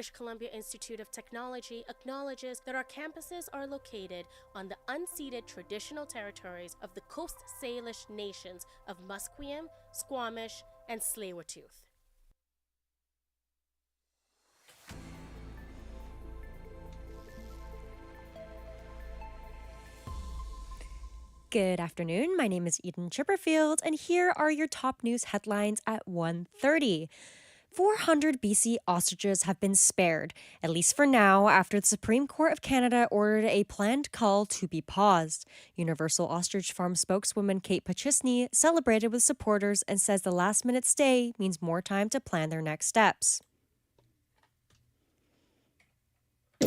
British Columbia Institute of Technology acknowledges that our campuses are located on the unceded traditional territories of the Coast Salish nations of Musqueam, Squamish, and Tsleil-Waututh. Good afternoon. My name is Eden Chipperfield, and here are your top news headlines at 1:30. 400 BC ostriches have been spared, at least for now, after the Supreme Court of Canada ordered a planned cull to be paused. Universal Ostrich Farm spokeswoman Kate Pachisny celebrated with supporters and says the last-minute stay means more time to plan their next steps.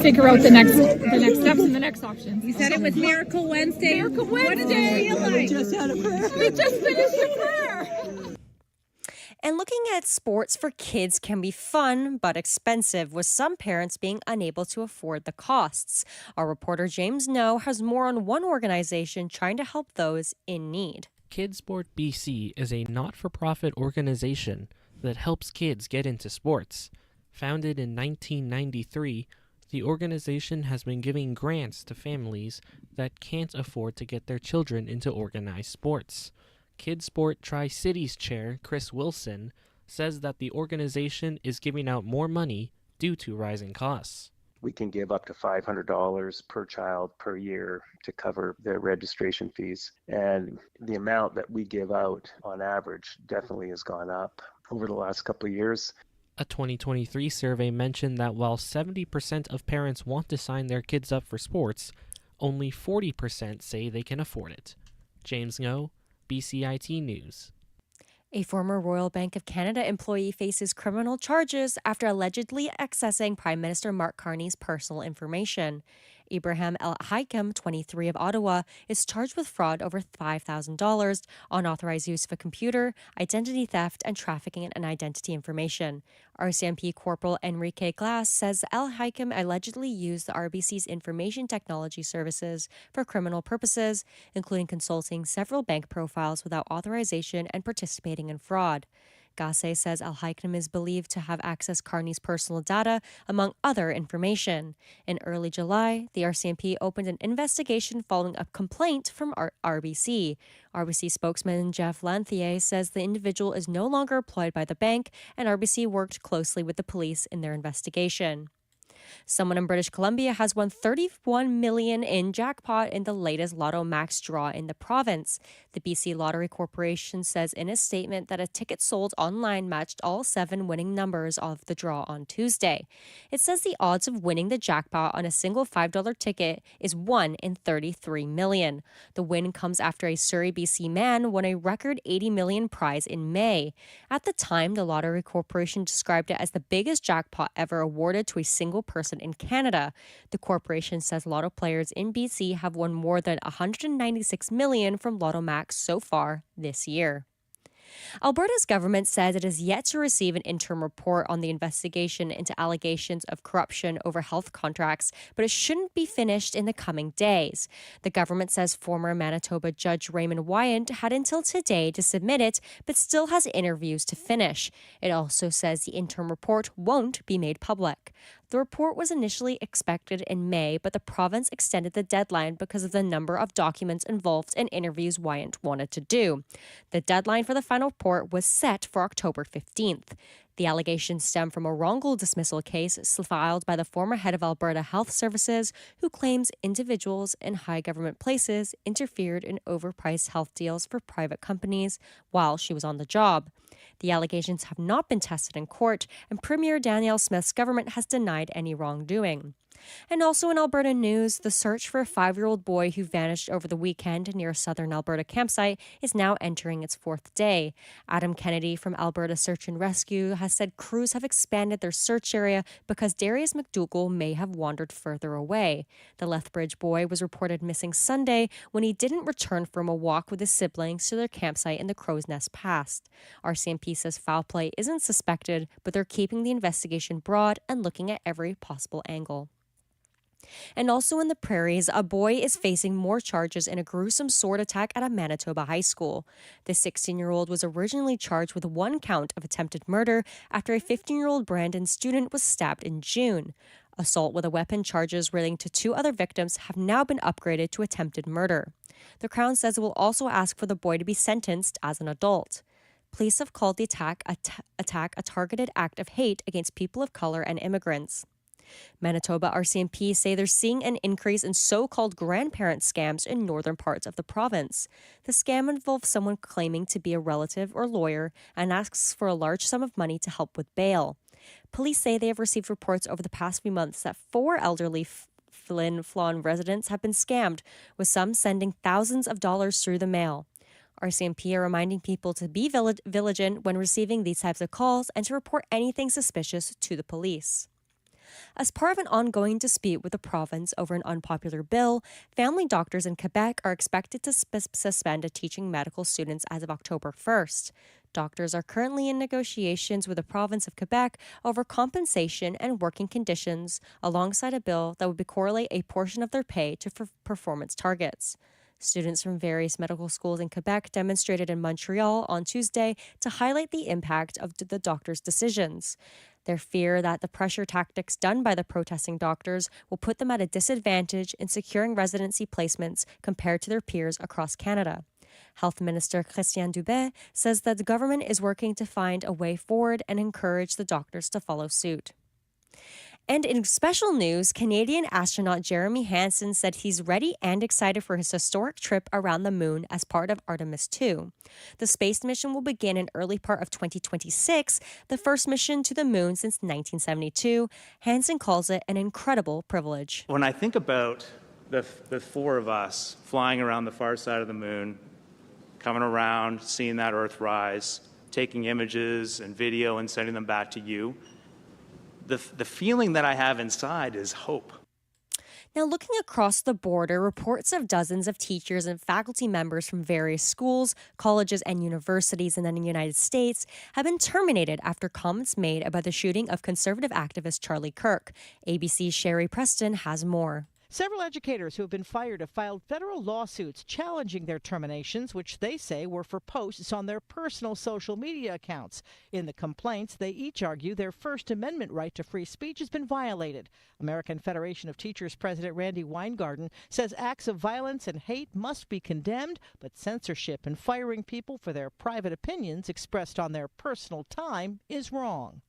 Figure out the next steps and the next options. You said it was Miracle Wednesday. Miracle Wednesday. What did you feel like? We just had a prayer. We just finished a prayer. And looking at sports for kids can be fun but expensive, with some parents being unable to afford the costs. Our reporter James No has more on one organization trying to help those in need. KidSport BC is a not-for-profit organization that helps kids get into sports. Founded in 1993, the organization has been giving grants to families that can't afford to get their children into organized sports. KidSport Tri-Cities Chair Chris Wilson says that the organization is giving out more money due to rising costs. We can give up to $500 per child per year to cover their registration fees. And the amount that we give out on average definitely has gone up over the last couple of years. A 2023 survey mentioned that while 70% of parents want to sign their kids up for sports, only 40% say they can afford it. James Ngo, BCIT News. A former Royal Bank of Canada employee faces criminal charges after allegedly accessing Prime Minister Mark Carney's personal information. Ibrahim El Haikam, 23 of Ottawa, is charged with fraud over $5,000, unauthorized use of a computer, identity theft, and trafficking in identity information. RCMP Corporal Enrique Glass says El Haikam allegedly used the RBC's information technology services for criminal purposes, including consulting several bank profiles without authorization and participating in fraud. Gasse says El Haikam is believed to have accessed Carney's personal data, among other information. In early July, the RCMP opened an investigation following a complaint from RBC. RBC spokesman Jeff Lanthier says the individual is no longer employed by the bank, and RBC worked closely with the police in their investigation. Someone in British Columbia has won $31 million in jackpot in the latest Lotto Max draw in the province. The BC Lottery Corporation says in a statement that a ticket sold online matched all 7 winning numbers of the draw on Tuesday. It says the odds of winning the jackpot on a single $5 ticket is 1 in 33 million. The win comes after a Surrey, BC man won a record $80 million prize in May. At the time, the Lottery Corporation described it as the biggest jackpot ever awarded to a single person in Canada. The corporation says lotto players in BC have won more than $196 million from Lotto Max so far this year. Alberta's government says it is yet to receive an interim report on the investigation into allegations of corruption over health contracts, but it shouldn't be finished in the coming days. The government says former Manitoba Judge Raymond Wyant had until today to submit it, but still has interviews to finish. It also says the interim report won't be made public. The report was initially expected in May, but the province extended the deadline because of the number of documents involved in interviews Wyant wanted to do. The deadline for the final report was set for October 15th. The allegations stem from a wrongful dismissal case filed by the former head of Alberta Health Services, who claims individuals in high government places interfered in overpriced health deals for private companies while she was on the job. The allegations have not been tested in court, and Premier Danielle Smith's government has denied any wrongdoing. And also in Alberta news, the search for a 5-year-old boy who vanished over the weekend near a southern Alberta campsite is now entering its 4th day. Adam Kennedy from Alberta Search and Rescue has said crews have expanded their search area because Darius McDougall may have wandered further away. The Lethbridge boy was reported missing Sunday when he didn't return from a walk with his siblings to their campsite in the Crow's Nest Pass. RCMP says foul play isn't suspected, but they're keeping the investigation broad and looking at every possible angle. And also in the prairies, a boy is facing more charges in a gruesome sword attack at a Manitoba high school. The 16-year-old was originally charged with 1 count of attempted murder after a 15-year-old Brandon student was stabbed in June. Assault with a weapon charges relating to 2 other victims have now been upgraded to attempted murder. The Crown says it will also ask for the boy to be sentenced as an adult. Police have called the attack a targeted act of hate against people of color and immigrants. Manitoba RCMP say they're seeing an increase in so-called grandparent scams in northern parts of the province. The scam involves someone claiming to be a relative or lawyer and asks for a large sum of money to help with bail. Police say they have received reports over the past few months that 4 elderly Flin Flon residents have been scammed, with some sending thousands of dollars through the mail. RCMP are reminding people to be vigilant when receiving these types of calls and to report anything suspicious to the police. As part of an ongoing dispute with the province over an unpopular bill, family doctors in Quebec are expected to suspend teaching medical students as of October 1st. Doctors are currently in negotiations with the province of Quebec over compensation and working conditions, alongside a bill that would correlate a portion of their pay to performance targets. Students from various medical schools in Quebec demonstrated in Montreal on Tuesday to highlight the impact of the doctors' decisions. Their fear that the pressure tactics done by the protesting doctors will put them at a disadvantage in securing residency placements compared to their peers across Canada. Health Minister Christian Dubé says that the government is working to find a way forward and encourage the doctors to follow suit. And in special news, Canadian astronaut Jeremy Hansen said he's ready and excited for his historic trip around the moon as part of Artemis 2. The space mission will begin in early part of 2026, the first mission to the moon since 1972. Hansen calls it an incredible privilege. When I think about the 4 of us flying around the far side of the moon, coming around, seeing that Earth rise, taking images and video and sending them back to you, the feeling that I have inside is hope. Now, looking across the border, reports of dozens of teachers and faculty members from various schools, colleges, and universities in the United States have been terminated after comments made about the shooting of conservative activist Charlie Kirk. ABC's Sherry Preston has more. Several educators who have been fired have filed federal lawsuits challenging their terminations, which they say were for posts on their personal social media accounts. In the complaints, they each argue their First Amendment right to free speech has been violated. American Federation of Teachers President Randy Weingarten says acts of violence and hate must be condemned, but censorship and firing people for their private opinions expressed on their personal time is wrong.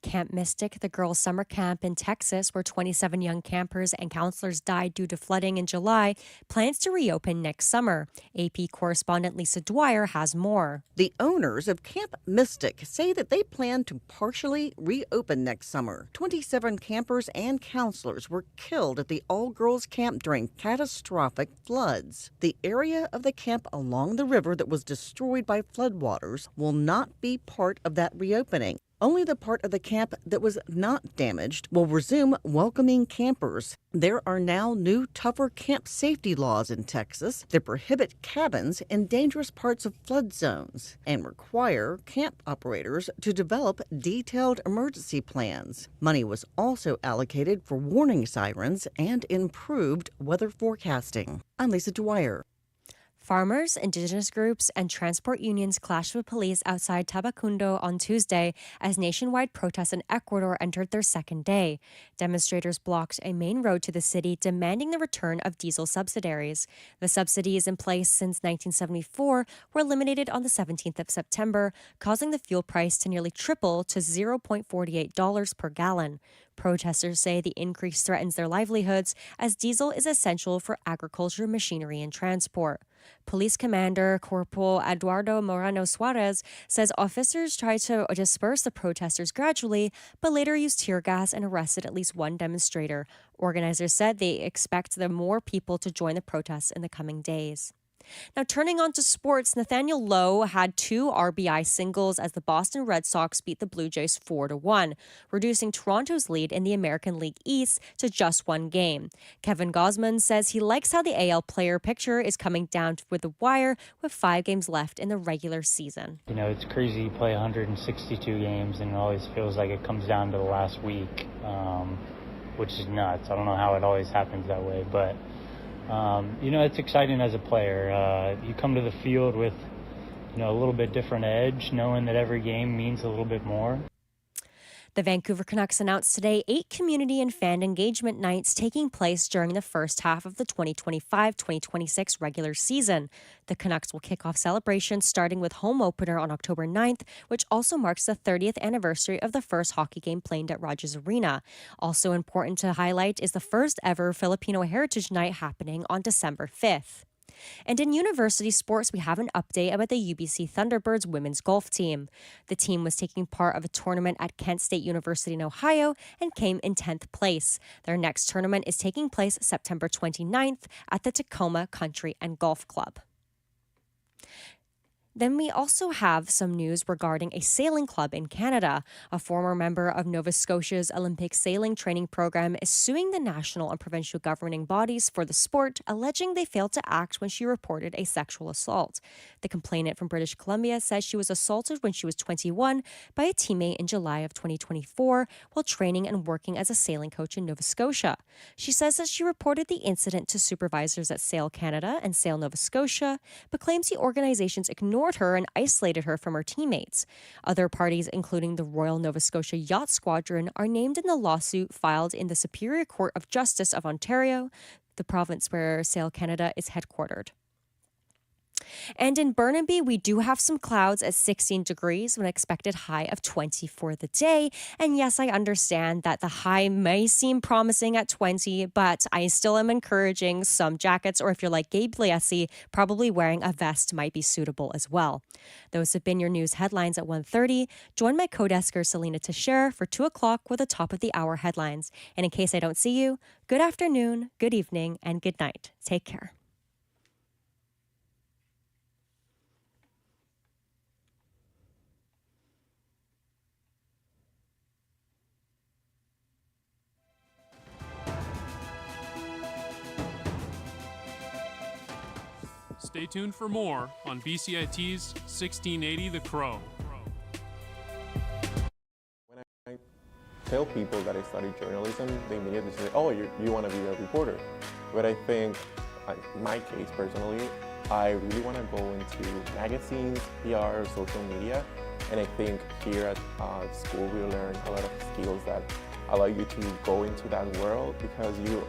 Camp Mystic, the girls' summer camp in Texas, where 27 young campers and counselors died due to flooding in July, plans to reopen next summer. AP correspondent Lisa Dwyer has more. The owners of Camp Mystic say that they plan to partially reopen next summer. 27 campers and counselors were killed at the all-girls camp during catastrophic floods. The area of the camp along the river that was destroyed by floodwaters will not be part of that reopening. Only the part of the camp that was not damaged will resume welcoming campers. There are now new, tougher camp safety laws in Texas that prohibit cabins in dangerous parts of flood zones and require camp operators to develop detailed emergency plans. Money was also allocated for warning sirens and improved weather forecasting. I'm Lisa Dwyer. Farmers, indigenous groups, and transport unions clashed with police outside Tabacundo on Tuesday as nationwide protests in Ecuador entered their second day. Demonstrators blocked a main road to the city demanding the return of diesel subsidies. The subsidies in place since 1974 were eliminated on the 17th of September, causing the fuel price to nearly triple to $0.48 per gallon. Protesters say the increase threatens their livelihoods as diesel is essential for agriculture, machinery, and transport. Police Commander Corporal Eduardo Moreno Suarez says officers tried to disperse the protesters gradually, but later used tear gas and arrested at least one demonstrator. Organizers said they expect more people to join the protests in the coming days. Now, turning on to sports, Nathaniel Lowe had 2 RBI singles as the Boston Red Sox beat the Blue Jays 4-1, reducing Toronto's lead in the American League East to just 1 game. Kevin Gausman says he likes how the AL player picture is coming down with the wire with 5 games left in the regular season. You know, it's crazy. You play 162 games and it always feels like it comes down to the last week. which is nuts. I don't know how it always happens that way, but it's exciting as a player. You come to the field with a little bit different edge, knowing that every game means a little bit more. The Vancouver Canucks announced today 8 community and fan engagement nights taking place during the first half of the 2025-2026 regular season. The Canucks will kick off celebrations starting with home opener on October 9th, which also marks the 30th anniversary of the first hockey game played at Rogers Arena. Also important to highlight is the first ever Filipino Heritage Night happening on December 5th. And in university sports, we have an update about the UBC Thunderbirds women's golf team. The team was taking part of a tournament at Kent State University in Ohio and came in 10th place. Their next tournament is taking place September 29th at the Tacoma Country and Golf Club. Then we also have some news regarding a sailing club in Canada. A former member of Nova Scotia's Olympic sailing training program is suing the national and provincial governing bodies for the sport, alleging they failed to act when she reported a sexual assault. The complainant from British Columbia says she was assaulted when she was 21 by a teammate in July of 2024 while training and working as a sailing coach in Nova Scotia. She says that she reported the incident to supervisors at Sail Canada and Sail Nova Scotia, but claims the organizations ignored her and isolated her from her teammates. Other parties, including the Royal Nova Scotia Yacht Squadron, are named in the lawsuit filed in the Superior Court of Justice of Ontario, the province where Sail Canada is headquartered. And in Burnaby, we do have some clouds at 16 degrees with an expected high of 20 for the day. And yes, I understand that the high may seem promising at 20, but I still am encouraging some jackets, or if you're like Gabe Liesi, probably wearing a vest might be suitable as well. Those have been your news headlines at 1:30. Join my co-desker Selena Teixeira for 2 o'clock with the top of the hour headlines. And in case I don't see you, good afternoon, good evening, and good night. Take care. Stay tuned for more on BCIT's 1680 The Crow. When I tell people that I study journalism, they immediately say, oh, you want to be a reporter. But I think, in my case personally, I really want to go into magazines, PR, social media. And I think here at school we learn a lot of skills that allow you to go into that world, because you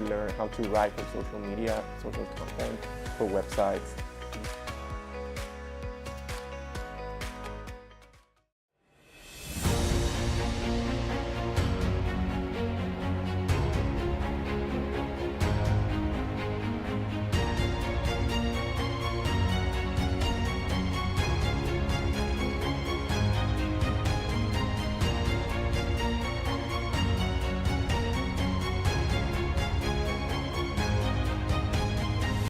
learn how to write for social media, social content, for websites,